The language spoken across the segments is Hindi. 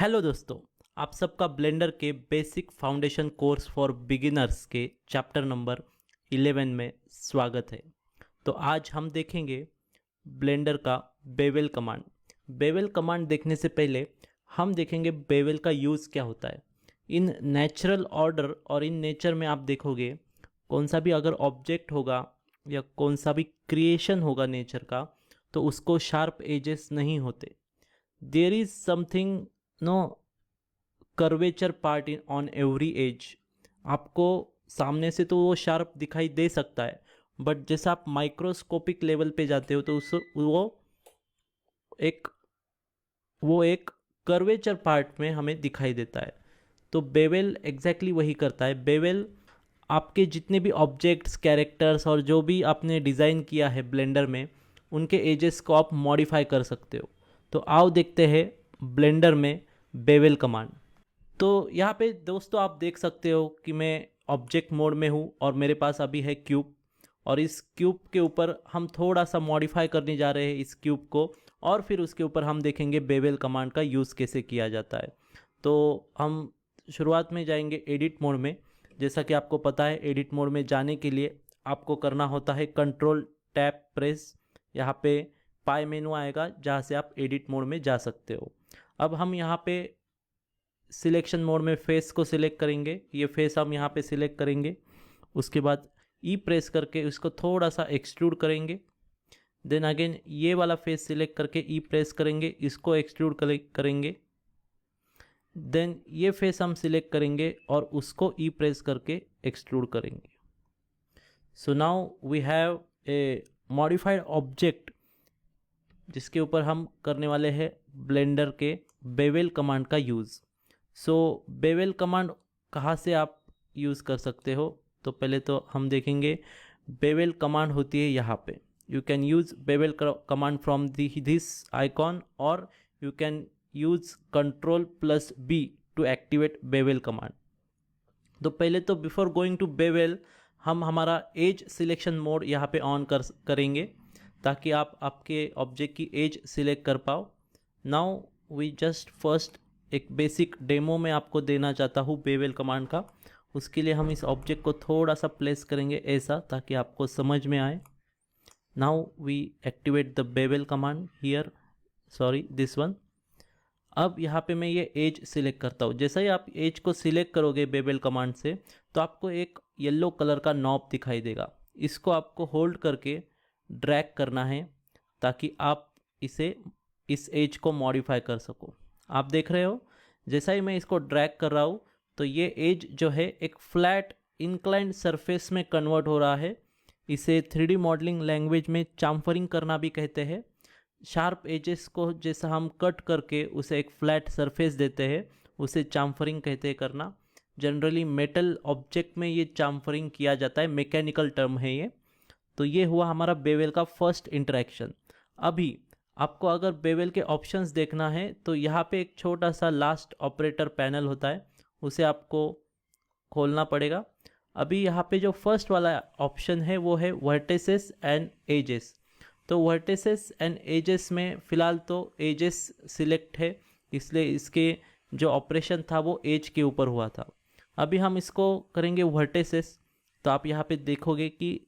हेलो दोस्तों, आप सबका ब्लेंडर के basic foundation course for beginners के चैप्टर नंबर 11 में स्वागत है। तो आज हम देखेंगे ब्लेंडर का बेवल कमांड। बेवल कमांड देखने से पहले हम देखेंगे बेवल का यूज़ क्या होता है। इन नेचुरल ऑर्डर और इन नेचर में आप देखोगे कौन सा भी अगर ऑब्जेक्ट होगा या कौन सा भी क्रिएशन होगा नेचर का, तो उसको शार्प एजेस नहीं होते। There is something no curvature part in on every edge. आपको सामने से तो वो शार्प दिखाई दे सकता है, बट जैसे आप माइक्रोस्कोपिक लेवल पे जाते हो तो उस एक वो एक कर्वेचर पार्ट में हमें दिखाई देता है। तो बेवल एग्जैक्टली वही करता है। बेवल आपके जितने भी ऑब्जेक्ट्स, कैरेक्टर्स और जो भी आपने डिज़ाइन किया है ब्लेंडर में, उनके एजेस को आप मॉडिफाई कर सकते हो। तो आओ देखते हैं ब्लेंडर में बेवल कमांड। तो यहाँ पे दोस्तों आप देख सकते हो कि मैं ऑब्जेक्ट मोड में हूँ और मेरे पास अभी है क्यूब, और इस क्यूब के ऊपर हम थोड़ा सा मॉडिफाई करने जा रहे हैं इस क्यूब को, और फिर उसके ऊपर हम देखेंगे बेवल कमांड का यूज़ कैसे किया जाता है। तो हम शुरुआत में जाएंगे एडिट मोड में। जैसा कि आपको पता है, एडिट मोड में जाने के लिए आपको करना होता है कंट्रोल टैप प्रेस। यहाँ पे पाई मेनू आएगा जहाँ से आप एडिट मोड में जा सकते हो। अब हम यहाँ पे सिलेक्शन मोड में फेस को सिलेक्ट करेंगे। ये फेस हम यहाँ पे सिलेक्ट करेंगे। उसके बाद ई प्रेस करके उसको थोड़ा सा एक्सट्रूड करेंगे। देन अगेन ये वाला फेस सिलेक्ट करके ई प्रेस करेंगे, इसको एक्सट्रूड करेंगे। देन ये फेस हम सिलेक्ट करेंगे और उसको ई प्रेस करके एक्सट्रूड करेंगे। So now we have a modified object जिसके ऊपर हम करने वाले हैं ब्लेंडर के बेवल कमांड का यूज़। सो बेवल कमांड कहाँ से आप यूज़ कर सकते हो, तो पहले तो हम देखेंगे बेवल कमांड होती है यहाँ पे। You can use bevel command from this icon, और you can use Ctrl+B to activate bevel command. तो पहले तो बिफोर गोइंग टू बेवल हम हमारा एज सिलेक्शन मोड यहाँ पे ऑन करेंगे ताकि आप आपके ऑब्जेक्ट की एज सिलेक्ट कर पाओ। नाउ वी जस्ट फर्स्ट एक बेसिक डेमो में आपको देना चाहता हूँ बेवल कमांड का। उसके लिए हम इस ऑब्जेक्ट को थोड़ा सा प्लेस करेंगे ऐसा, ताकि आपको समझ में आए। Now we activate the bevel command here, sorry this one. अब यहाँ पे मैं ये एज सिलेक्ट करता हूँ। जैसा ही आप एज को सिलेक्ट करोगे बेवल कमांड से, तो आपको एक येलो कलर का नॉब दिखाई देगा। इसको आपको होल्ड करके ड्रैग करना है ताकि आप इस एज को मॉडिफाई कर सको। आप देख रहे हो, जैसा ही मैं इसको ड्रैग कर रहा हूँ तो ये एज जो है एक फ्लैट इंक्लाइंड सरफेस में कन्वर्ट हो रहा है। इसे 3D मॉडलिंग लैंग्वेज में चाम्फरिंग करना भी कहते हैं। शार्प एजेस को जैसा हम कट करके उसे एक फ्लैट सरफेस देते हैं, उसे चाम्फरिंग कहते हैं करना। जनरली मेटल ऑब्जेक्ट में ये चाम्फरिंग किया जाता है, मैकेनिकल टर्म है ये। तो ये हुआ हमारा बेवल का फर्स्ट इंटरेक्शन। अभी आपको अगर बेवल के ऑप्शंस देखना है तो यहाँ पे एक छोटा सा लास्ट ऑपरेटर पैनल होता है, उसे आपको खोलना पड़ेगा। अभी यहाँ पे जो फर्स्ट वाला ऑप्शन है वो है वर्टिसेस एंड एजेस। तो वर्टिसेस एंड एजेस में फ़िलहाल तो एजेस सिलेक्ट है, इसलिए इसके जो ऑपरेशन था वो एज के ऊपर हुआ था। अभी हम इसको करेंगे वर्टिसेस। तो आप यहाँ पे देखोगे कि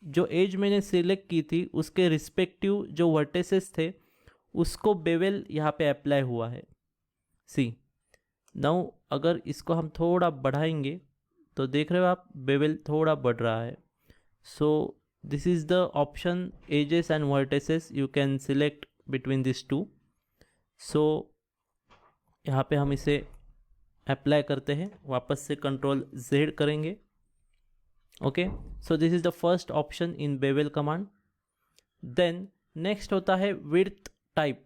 जो एज मैंने सिलेक्ट की थी उसके रिस्पेक्टिव जो वर्टिसेस थे उसको बेवल यहाँ पे अप्लाई हुआ है। सी नाउ अगर इसको हम थोड़ा बढ़ाएंगे तो देख रहे हो आप, बेवल थोड़ा बढ़ रहा है। So this is the option edges and vertices, you can select between this two. सो यहाँ पे हम इसे अप्लाई करते हैं, वापस से Ctrl+Z करेंगे। Okay, so this is the first option in bevel command. Then next होता है विड्थ टाइप।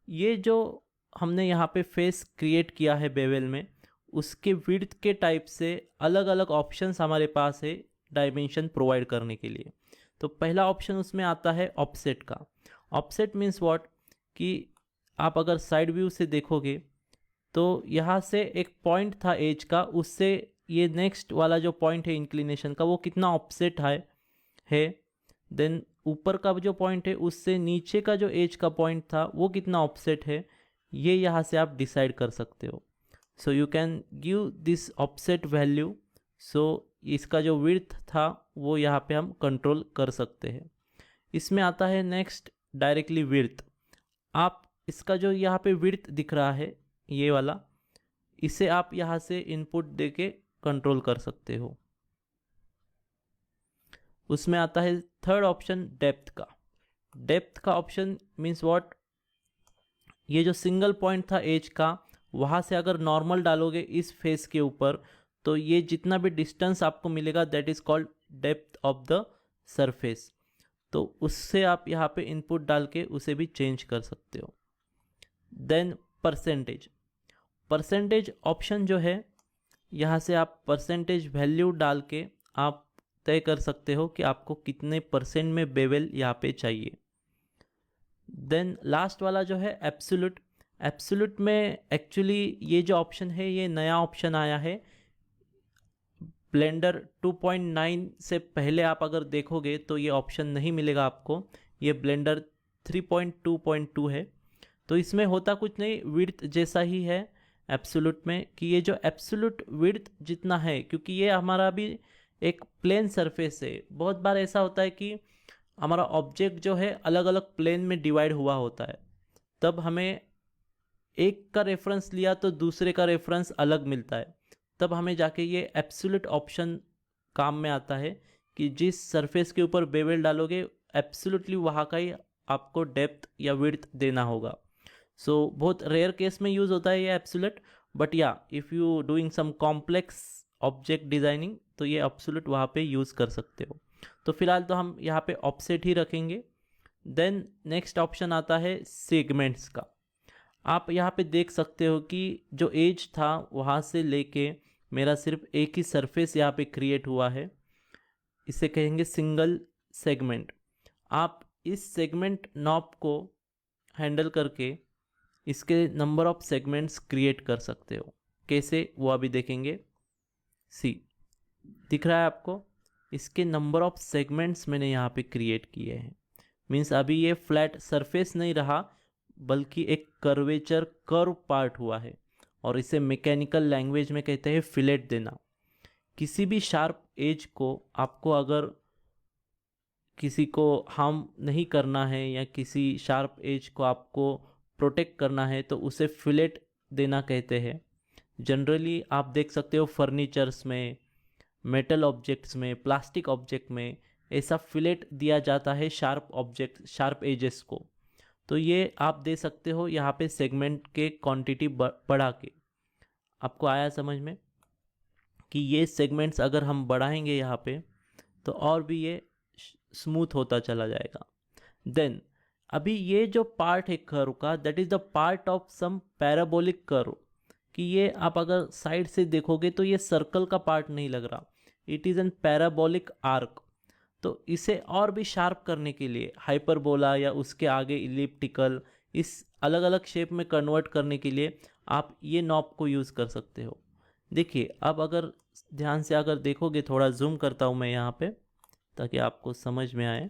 ये जो हमने यहाँ पे फेस क्रिएट किया है बेवल में, उसके विड्थ के टाइप से अलग अलग ऑप्शंस हमारे पास है डायमेंशन प्रोवाइड करने के लिए। तो पहला ऑप्शन उसमें आता है ऑफसेट का। ऑफसेट मीन्स व्हाट, कि आप अगर साइड व्यू से देखोगे तो यहाँ से एक पॉइंट था एज का, उससे ये नेक्स्ट वाला जो पॉइंट है इंक्लिनेशन का वो कितना ऑफसेट है। देन ऊपर का जो पॉइंट है उससे नीचे का जो एज का पॉइंट था वो कितना ऑफसेट है। ये यहाँ से आप डिसाइड कर सकते हो। So you can give this offset value. So इसका जो विड्थ था वो यहाँ पे हम कंट्रोल कर सकते हैं। इसमें आता है नेक्स्ट डायरेक्टली विड्थ। आप इसका जो यहाँ पे विड्थ दिख रहा है ये वाला, इसे आप यहाँ से इनपुट देके कंट्रोल कर सकते हो। उसमें आता है थर्ड ऑप्शन डेप्थ का। डेप्थ का ऑप्शन मीन्स व्हाट, ये जो सिंगल पॉइंट था एज का, वहाँ से अगर नॉर्मल डालोगे इस फेस के ऊपर तो ये जितना भी डिस्टेंस आपको मिलेगा that is called depth of the surface. तो उससे आप यहाँ पे इनपुट डाल के उसे भी चेंज कर सकते हो। Then percentage. परसेंटेज ऑप्शन जो है, यहाँ से आप परसेंटेज वैल्यू डाल के आप तय कर सकते हो कि आपको कितने परसेंट में बेवल यहाँ पे चाहिए। देन लास्ट वाला जो है एब्सोल्यूट। एब्सोल्यूट में एक्चुअली ये जो ऑप्शन है ये नया ऑप्शन आया है। ब्लेंडर 2.9 से पहले आप अगर देखोगे तो ये ऑप्शन नहीं मिलेगा आपको। ये ब्लेंडर 3.2.2 है। तो इसमें होता कुछ नहीं, विड्थ जैसा ही है एब्सोल्यूट में, कि ये जो एब्सोल्यूट विड्थ जितना है, क्योंकि ये हमारा भी एक प्लेन सरफेस है। बहुत बार ऐसा होता है कि हमारा ऑब्जेक्ट जो है अलग अलग प्लेन में डिवाइड हुआ होता है, तब हमें एक का रेफरेंस लिया तो दूसरे का रेफरेंस अलग मिलता है। तब हमें जाके ये एब्सोल्यूट ऑप्शन काम में आता है कि जिस सरफेस के ऊपर बेवल डालोगे एब्सोल्युटली वहाँ का ही आपको डेप्थ या विड्थ देना होगा। सो बहुत रेयर केस में यूज़ होता है ये एब्सोल्यूट, बट या if you doing some complex object designing तो ये एब्सोल्यूट वहाँ पे यूज़ कर सकते हो। तो फिलहाल तो हम यहाँ पे ऑफसेट ही रखेंगे। देन नेक्स्ट ऑप्शन आता है सेगमेंट्स का। आप यहाँ पे देख सकते हो कि जो एज था वहाँ से लेके मेरा सिर्फ एक ही सरफेस यहाँ पे क्रिएट हुआ है, इसे कहेंगे सिंगल सेगमेंट। आप इस सेगमेंट नॉब को हैंडल करके इसके नंबर ऑफ सेगमेंट्स क्रिएट कर सकते हो। कैसे वो अभी देखेंगे। सी दिख रहा है आपको, इसके नंबर ऑफ सेगमेंट्स मैंने यहाँ पे क्रिएट किए हैं। मीन्स अभी ये फ्लैट सरफेस नहीं रहा बल्कि एक कर्वेचर कर्व पार्ट हुआ है, और इसे मैकेनिकल लैंग्वेज में कहते हैं फिलेट देना। किसी भी शार्प एज को आपको अगर किसी को हार्म नहीं करना है या किसी शार्प एज को आपको प्रोटेक्ट करना है तो उसे फिलेट देना कहते हैं। जनरली आप देख सकते हो फर्नीचर्स में, मेटल ऑब्जेक्ट्स में, प्लास्टिक ऑब्जेक्ट में ऐसा फिलेट दिया जाता है शार्प ऑब्जेक्ट, शार्प एजेस को। तो ये आप दे सकते हो यहाँ पे सेगमेंट के क्वांटिटी बढ़ा के। आपको आया समझ में कि ये सेगमेंट्स अगर हम बढ़ाएंगे यहाँ पे तो और भी ये स्मूथ होता चला जाएगा। देन अभी ये जो पार्ट है कर्व का, that is the part of some parabolic curve, कि ये आप अगर साइड से देखोगे तो ये सर्कल का पार्ट नहीं लग रहा, it is an parabolic arc. तो इसे और भी शार्प करने के लिए हाइपरबोला या उसके आगे इलिप्टिकल, इस अलग अलग शेप में कन्वर्ट करने के लिए आप ये नॉब को यूज़ कर सकते हो। देखिए अब अगर ध्यान से अगर देखोगे, थोड़ा जूम करता हूँ मैं यहाँ पे ताकि आपको समझ में आए।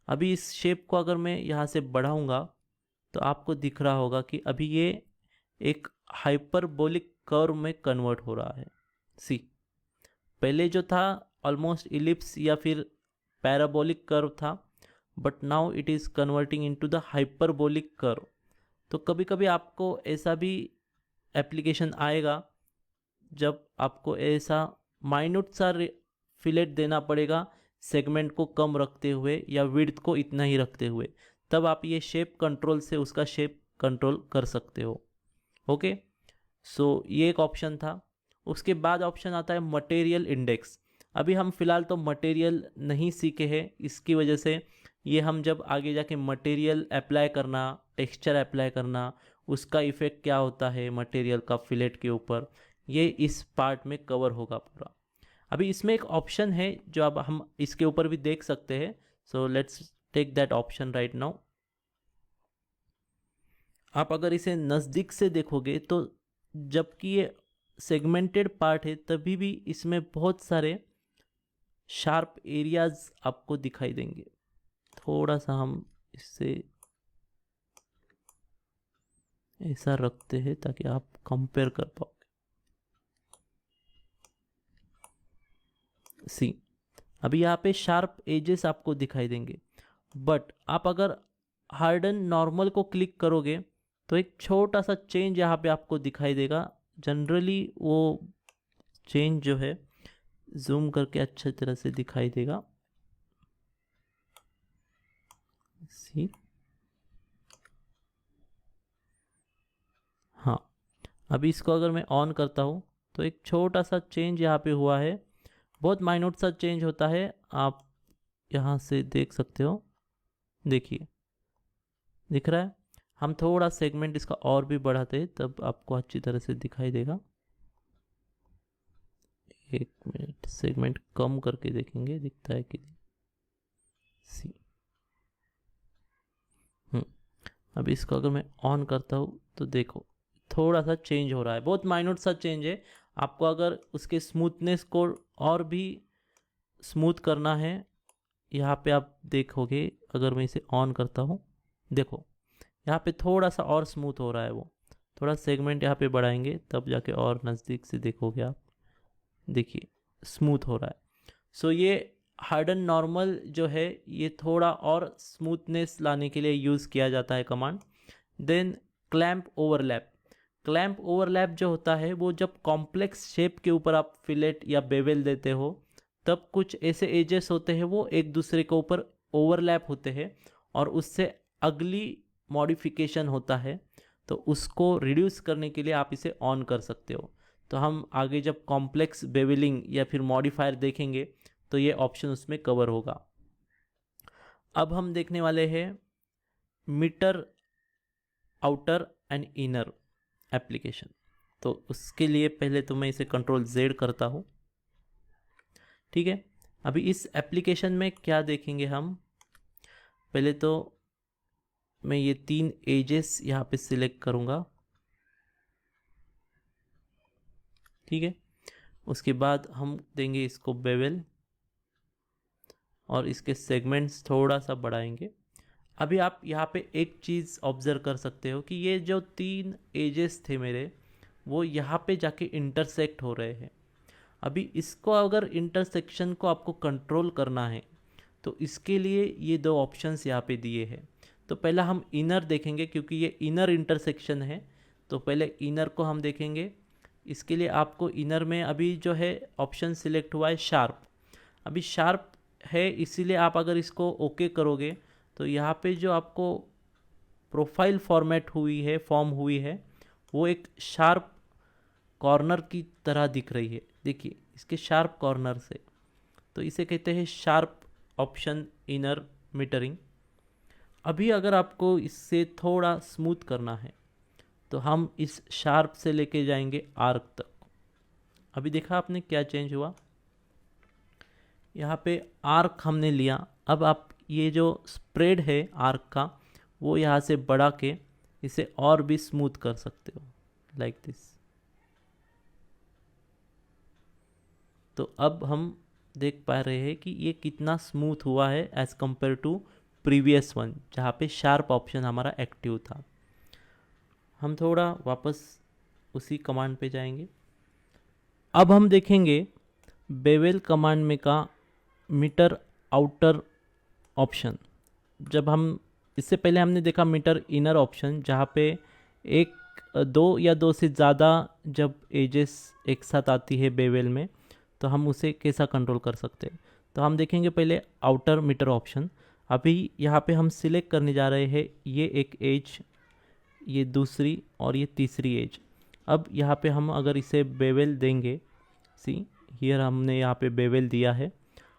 अभी इस शेप को अगर मैं यहाँ से बढ़ाऊँगा तो आपको दिख रहा होगा कि अभी ये एक हाइपरबोलिक कर्व में कन्वर्ट हो रहा है। सी पहले जो था ऑलमोस्ट इलिप्स या फिर पैराबोलिक कर्व था, but now it is converting into the hyperbolic curve. तो कभी कभी आपको ऐसा भी एप्लीकेशन आएगा जब आपको ऐसा माइन्यूट सा फिलेट देना पड़ेगा सेगमेंट को कम रखते हुए या विड्थ को इतना ही रखते हुए, तब आप ये शेप कंट्रोल से उसका शेप कंट्रोल कर सकते हो। ओके, सो ये एक ऑप्शन था। उसके बाद ऑप्शन आता है मटेरियल इंडेक्स। अभी हम फिलहाल तो मटेरियल नहीं सीखे हैं, इसकी वजह से ये हम जब आगे जाके मटेरियल अप्लाई करना, टेक्सचर अप्लाई करना, उसका इफ़ेक्ट क्या होता है मटेरियल का फिलेट के ऊपर, ये इस पार्ट में कवर होगा पूरा। अभी इसमें एक ऑप्शन है जो अब हम इसके ऊपर भी देख सकते हैं। So let's take that option right now. आप अगर इसे नज़दीक से देखोगे तो जबकि ये सेगमेंटेड पार्ट है तभी भी इसमें बहुत सारे शार्प एरियाज आपको दिखाई देंगे। थोड़ा सा हम इससे ऐसा रखते हैं ताकि आप कंपेयर कर पाओ। सी, अभी यहाँ पे शार्प एजेस आपको दिखाई देंगे, बट आप अगर हार्डन नॉर्मल को क्लिक करोगे तो एक छोटा सा चेंज यहाँ पे आपको दिखाई देगा। जनरली वो चेंज जो है जूम करके अच्छी तरह से दिखाई देगा। सी, हाँ, अभी इसको अगर मैं ऑन करता हूँ तो एक छोटा सा चेंज यहाँ पे हुआ है, बहुत माइन्यूट सा चेंज होता है, आप यहाँ से देख सकते हो। देखिए, दिख रहा है। हम थोड़ा सेगमेंट इसका और भी बढ़ाते हैं तब आपको अच्छी तरह से दिखाई देगा। एक मिनट, सेगमेंट कम करके देखेंगे दिखता है कि नहीं। सी, अभी इसको अगर मैं ऑन करता हूँ तो देखो थोड़ा सा चेंज हो रहा है, बहुत माइन्यूट सा चेंज है। आपको अगर उसके स्मूथनेस को और भी स्मूथ करना है, यहाँ पे आप देखोगे अगर मैं इसे ऑन करता हूँ, देखो यहाँ पे थोड़ा सा और स्मूथ हो रहा है। वो थोड़ा सेगमेंट यहाँ पे बढ़ाएंगे तब जाके और नज़दीक से देखोगे आप, देखिए स्मूथ हो रहा है। सो ये हार्डन नॉर्मल जो है ये थोड़ा और स्मूथनेस लाने के लिए यूज़ किया जाता है command. Then clamp overlap, clamp overlap जो होता है वो जब कॉम्प्लेक्स शेप के ऊपर आप फिलेट या बेवल देते हो तब कुछ ऐसे एजेस होते हैं वो एक दूसरे के ऊपर ओवरलैप होते हैं और उससे अगली मॉडिफिकेशन होता है, तो उसको रिड्यूस करने के लिए आप इसे ऑन कर सकते हो। तो हम आगे जब कॉम्प्लेक्स बेवलिंग या फिर मॉडिफायर देखेंगे तो ये ऑप्शन उसमें कवर होगा। अब हम देखने वाले हैं miter outer and inner application. तो उसके लिए पहले तो मैं इसे कंट्रोल Z करता हूँ, ठीक है। अभी इस एप्लीकेशन में क्या देखेंगे हम, पहले तो मैं ये 3 एजेस यहाँ पे सिलेक्ट करूँगा, ठीक है। उसके बाद हम देंगे इसको बेवल और इसके सेगमेंट्स थोड़ा सा बढ़ाएंगे। अभी आप यहाँ पे एक चीज़ ऑब्ज़र्व कर सकते हो कि ये जो 3 एजेस थे मेरे, वो यहाँ पे जाके इंटरसेक्ट हो रहे हैं। अभी इसको अगर इंटरसेक्शन को आपको कंट्रोल करना है तो इसके लिए ये 2 ऑप्शंस यहाँ पे दिए हैं। तो पहला हम इनर देखेंगे क्योंकि ये इनर इंटरसेक्शन है, तो पहले इनर को हम देखेंगे। इसके लिए आपको इनर में अभी जो है ऑप्शन सिलेक्ट हुआ है शार्प। अभी शार्प है इसीलिए आप अगर इसको ओके करोगे तो यहाँ पे जो आपको प्रोफाइल फॉर्मेट हुई है, फॉर्म हुई है, वो एक शार्प कॉर्नर की तरह दिख रही है। देखिए इसके शार्प कॉर्नर से, तो इसे कहते हैं शार्प ऑप्शन इनर मीटरिंग। अभी अगर आपको इससे थोड़ा स्मूथ करना है तो हम इस शार्प से लेके जाएंगे आर्क तक। अभी देखा आपने क्या चेंज हुआ, यहाँ पे आर्क हमने लिया। अब आप ये जो स्प्रेड है आर्क का वो यहाँ से बढ़ा के इसे और भी स्मूथ कर सकते हो, लाइक दिस। तो अब हम देख पा रहे हैं कि ये कितना स्मूथ हुआ है as compare to previous one जहाँ पे शार्प ऑप्शन हमारा एक्टिव था। हम थोड़ा वापस उसी कमांड पे जाएंगे। अब हम देखेंगे बेवल कमांड में का मीटर आउटर ऑप्शन। जब हम इससे पहले हमने देखा मीटर इनर ऑप्शन जहाँ पे एक 2 या 2 से ज़्यादा जब एजेस एक साथ आती है बेवल में तो हम उसे कैसा कंट्रोल कर सकते हैं। तो हम देखेंगे पहले आउटर मीटर ऑप्शन। अभी यहाँ पे हम सिलेक्ट करने जा रहे हैं ये एक एज, ये दूसरी और ये तीसरी एज। अब यहाँ पे हम अगर इसे बेवल देंगे, सी हियर हमने यहाँ पे बेवल दिया है।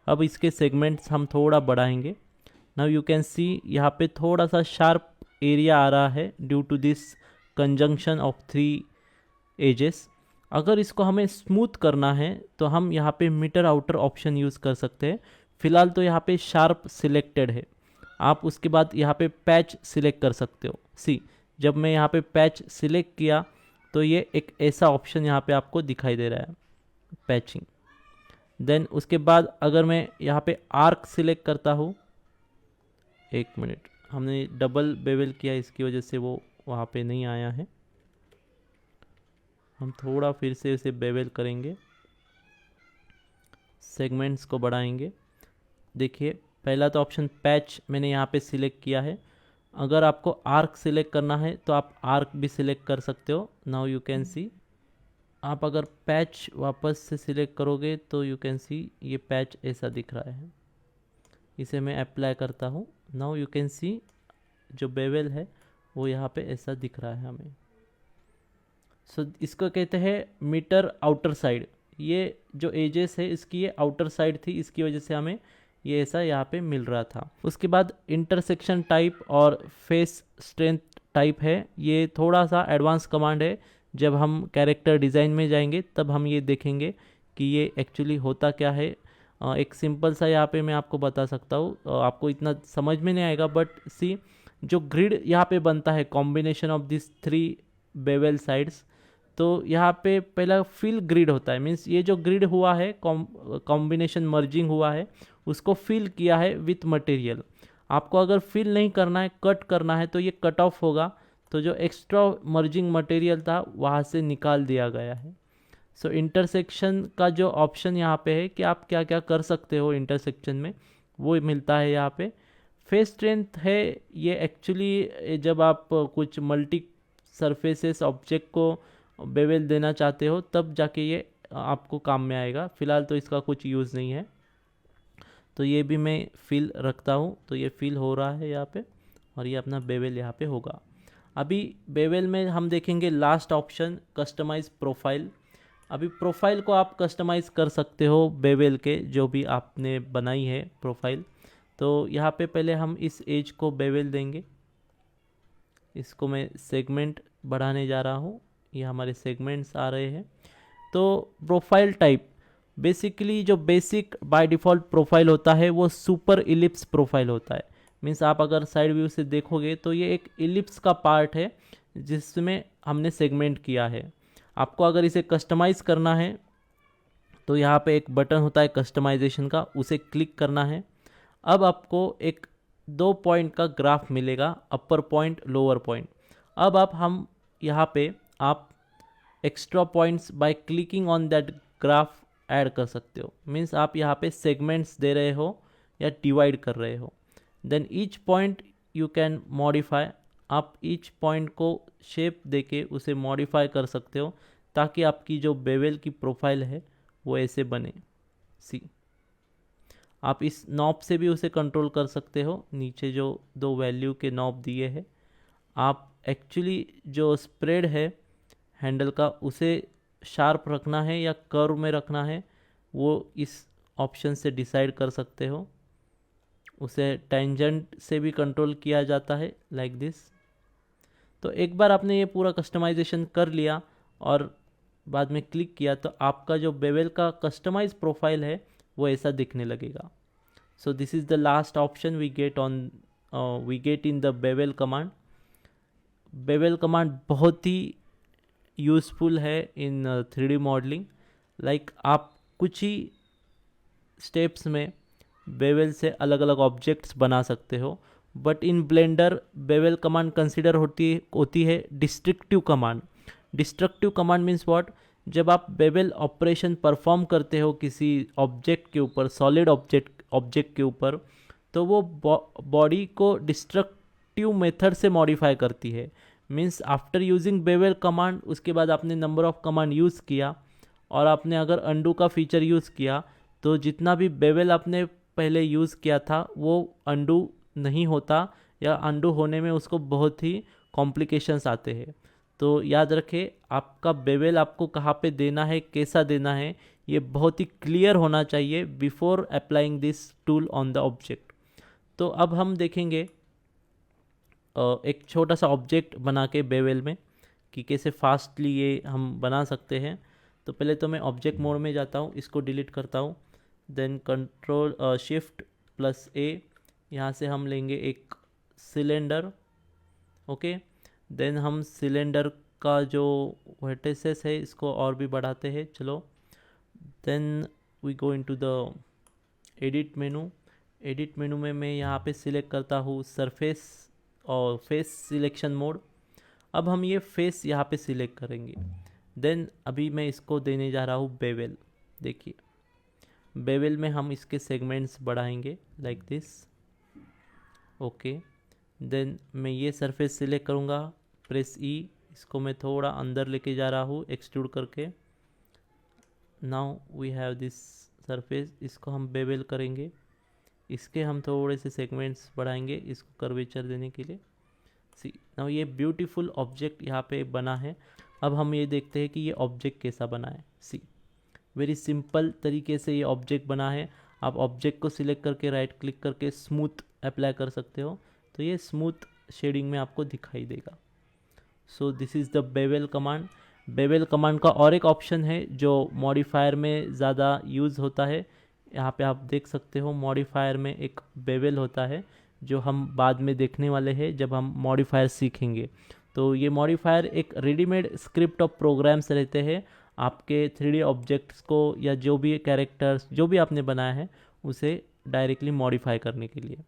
अब इसके सेगमेंट्स हम थोड़ा बढ़ाएंगे। नाउ यू कैन सी यहाँ पे थोड़ा सा शार्प एरिया आ रहा है due to this conjunction of 3 edges. अगर इसको हमें स्मूथ करना है तो हम यहाँ पे मीटर आउटर ऑप्शन यूज़ कर सकते हैं। फ़िलहाल तो यहाँ पे शार्प सिलेक्टेड है, आप उसके बाद यहाँ पे पैच सिलेक्ट कर सकते हो। सी, जब मैं यहाँ पे पैच सिलेक्ट किया तो ये एक ऐसा ऑप्शन यहाँ पे आपको दिखाई दे रहा है, पैचिंग। देन उसके बाद अगर मैं यहाँ पे आर्क सिलेक्ट करता हूँ, एक मिनट, हमने डबल बेवल किया इसकी वजह से वो वहाँ पे नहीं आया है। हम थोड़ा फिर से इसे बेवल करेंगे, सेगमेंट्स को बढ़ाएंगे। देखिए पहला तो ऑप्शन पैच मैंने यहाँ पे सिलेक्ट किया है। अगर आपको आर्क सिलेक्ट करना है तो आप आर्क भी सिलेक्ट कर सकते हो। नाउ यू कैन सी, आप अगर पैच वापस से सिलेक्ट करोगे तो यू कैन सी ये पैच ऐसा दिख रहा है। इसे मैं अप्लाई करता हूँ। नाउ यू कैन सी जो बेवल है वो यहाँ पे ऐसा दिख रहा है हमें। सो इसको कहते हैं मीटर आउटर साइड। ये जो एजेस है इसकी ये आउटर साइड थी, इसकी वजह से हमें ये ऐसा यहाँ पे मिल रहा था। उसके बाद इंटरसेक्शन टाइप और फेस स्ट्रेंथ टाइप है, ये थोड़ा सा एडवांस कमांड है। जब हम कैरेक्टर डिज़ाइन में जाएंगे तब हम ये देखेंगे कि ये एक्चुअली होता क्या है। एक सिंपल सा यहाँ पे मैं आपको बता सकता हूँ, आपको इतना समझ में नहीं आएगा, बट सी जो ग्रिड यहाँ पे बनता है combination of this 3 bevel sides, तो यहाँ पे पहला फिल ग्रिड होता है। मीन्स ये जो ग्रिड हुआ है, कॉम्बिनेशन मर्जिंग हुआ है, उसको फिल किया है विथ मटेरियल। आपको अगर फिल नहीं करना है, कट करना है, तो ये कट ऑफ होगा। तो जो एक्स्ट्रा मर्जिंग मटेरियल था वहाँ से निकाल दिया गया है। सो इंटरसेक्शन का जो ऑप्शन यहाँ पे है कि आप क्या क्या कर सकते हो इंटरसेक्शन में, वो मिलता है यहाँ पे। फेस स्ट्रेंथ है, ये एक्चुअली जब आप कुछ मल्टी सरफेसेस ऑब्जेक्ट को बेवल देना चाहते हो तब जाके ये आपको काम में आएगा। फ़िलहाल तो इसका कुछ यूज़ नहीं है। तो ये भी मैं फिल रखता हूँ, तो ये फिल हो रहा है यहाँ पे, और ये अपना बेवल यहाँ पे होगा। अभी बेवल में हम देखेंगे लास्ट ऑप्शन कस्टमाइज प्रोफाइल। अभी प्रोफाइल को आप कस्टमाइज़ कर सकते हो बेवल के, जो भी आपने बनाई है प्रोफाइल। तो यहाँ पे पहले हम इस एज को बेवल देंगे। इसको मैं सेगमेंट बढ़ाने जा रहा हूँ, ये हमारे सेगमेंट्स आ रहे हैं। तो प्रोफाइल टाइप बेसिकली जो बेसिक बाय डिफ़ॉल्ट प्रोफाइल होता है वो सुपर इलिप्स प्रोफाइल होता है। मीन्स आप अगर साइड व्यू से देखोगे तो ये एक इलिप्स का पार्ट है जिसमें हमने सेगमेंट किया है। आपको अगर इसे कस्टमाइज़ करना है तो यहाँ पे एक बटन होता है कस्टमाइजेशन का, उसे क्लिक करना है। अब आपको एक 2 पॉइंट का ग्राफ मिलेगा, अपर पॉइंट लोअर पॉइंट। अब हम यहाँ पे आप extra points by clicking on that graph add कर सकते हो। मीन्स आप यहाँ पे सेगमेंट्स दे रहे हो या डिवाइड कर रहे हो। Then each point you can modify, आप ईच पॉइंट को शेप देके उसे मॉडिफाई कर सकते हो ताकि आपकी जो बेवल की प्रोफाइल है वो ऐसे बने। सी आप इस नॉब से भी उसे कंट्रोल कर सकते हो। नीचे जो 2 वैल्यू के नॉब दिए हैं, आप एक्चुअली जो स्प्रेड है हैंडल का उसे शार्प रखना है या कर्व में रखना है, वो इस ऑप्शन से डिसाइड कर सकते हो। उसे टेंजेंट से भी कंट्रोल किया जाता है लाइक दिस। तो एक बार आपने ये पूरा कस्टमाइजेशन कर लिया और बाद में क्लिक किया तो आपका जो बेवल का कस्टमाइज प्रोफाइल है वो ऐसा दिखने लगेगा। So this is the last option we get in the bevel command. Bevel command बहुत ही यूज़फुल है इन 3D मॉडलिंग। लाइक आप कुछ ही स्टेप्स में बेवल से अलग अलग ऑब्जेक्ट्स बना सकते हो। But in Blender bevel command consider होती है destructive command. Destructive command means what, जब आप बेवल ऑपरेशन परफॉर्म करते हो किसी ऑब्जेक्ट के ऊपर, सॉलिड ऑब्जेक्ट के ऊपर, तो वो बॉडी को डिस्ट्रक्टिव मेथड से मॉडिफाई करती है। Means after using bevel command, उसके बाद आपने नंबर ऑफ कमांड यूज़ किया और आपने अगर अंडू का फीचर यूज़ किया तो जितना भी बेवल आपने पहले यूज़ किया था वो अंडू नहीं होता, या अंडू होने में उसको बहुत ही कॉम्प्लिकेशंस आते हैं। तो याद रखें, आपका बेवल आपको कहाँ पे देना है, कैसा देना है, ये बहुत ही क्लियर होना चाहिए before applying this tool on the object. तो अब हम देखेंगे एक छोटा सा ऑब्जेक्ट बना के बेवल में कि कैसे फास्टली ये हम बना सकते हैं। तो पहले तो मैं ऑब्जेक्ट मोड में जाता हूँ, इसको डिलीट करता हूँ। देन कंट्रोल शिफ्ट प्लस ए, यहाँ से हम लेंगे एक सिलेंडर। ओके, देन हम सिलेंडर का जो वर्टिसेस है इसको और भी बढ़ाते हैं। चलो, then we go into the edit menu. Edit menu में मैं यहाँ पे सिलेक्ट करता हूँ सरफेस और फेस सिलेक्शन मोड। अब हम ये फेस यहाँ पे सिलेक्ट करेंगे। देन अभी मैं इसको देने जा रहा हूँ बेवल। देखिए बेवल में हम इसके सेगमेंट्स बढ़ाएंगे लाइक दिस। ओके, देन मैं ये सरफेस सिलेक्ट करूँगा, प्रेस ई, इसको मैं थोड़ा अंदर लेके जा रहा हूँ एक्सट्रूड करके। Now we have this surface, इसको हम बेवल करेंगे, इसके हम थोड़े से सेगमेंट्स बढ़ाएंगे इसको कर्वेचर देने के लिए। सी नाउ ये ब्यूटीफुल ऑब्जेक्ट यहाँ पे बना है। अब हम ये देखते हैं कि ये ऑब्जेक्ट कैसा बना है। सी वेरी सिंपल तरीके से ये ऑब्जेक्ट बना है। आप ऑब्जेक्ट को सिलेक्ट करके राइट क्लिक करके स्मूथ अप्लाई कर सकते हो, तो ये स्मूथ शेडिंग में आपको दिखाई देगा। सो this is the bevel command. Bevel command का और एक ऑप्शन है जो मॉडिफायर में ज़्यादा यूज़ होता है। यहाँ पे आप देख सकते हो मॉडिफायर में एक बेवल होता है जो हम बाद में देखने वाले हैं जब हम मॉडिफायर सीखेंगे। तो ये मॉडिफायर एक रेडीमेड स्क्रिप्ट ऑफ प्रोग्राम्स रहते हैं आपके 3D ऑब्जेक्ट्स को या जो भी कैरेक्टर्स जो भी आपने बनाया है उसे डायरेक्टली मॉडिफाई करने के लिए।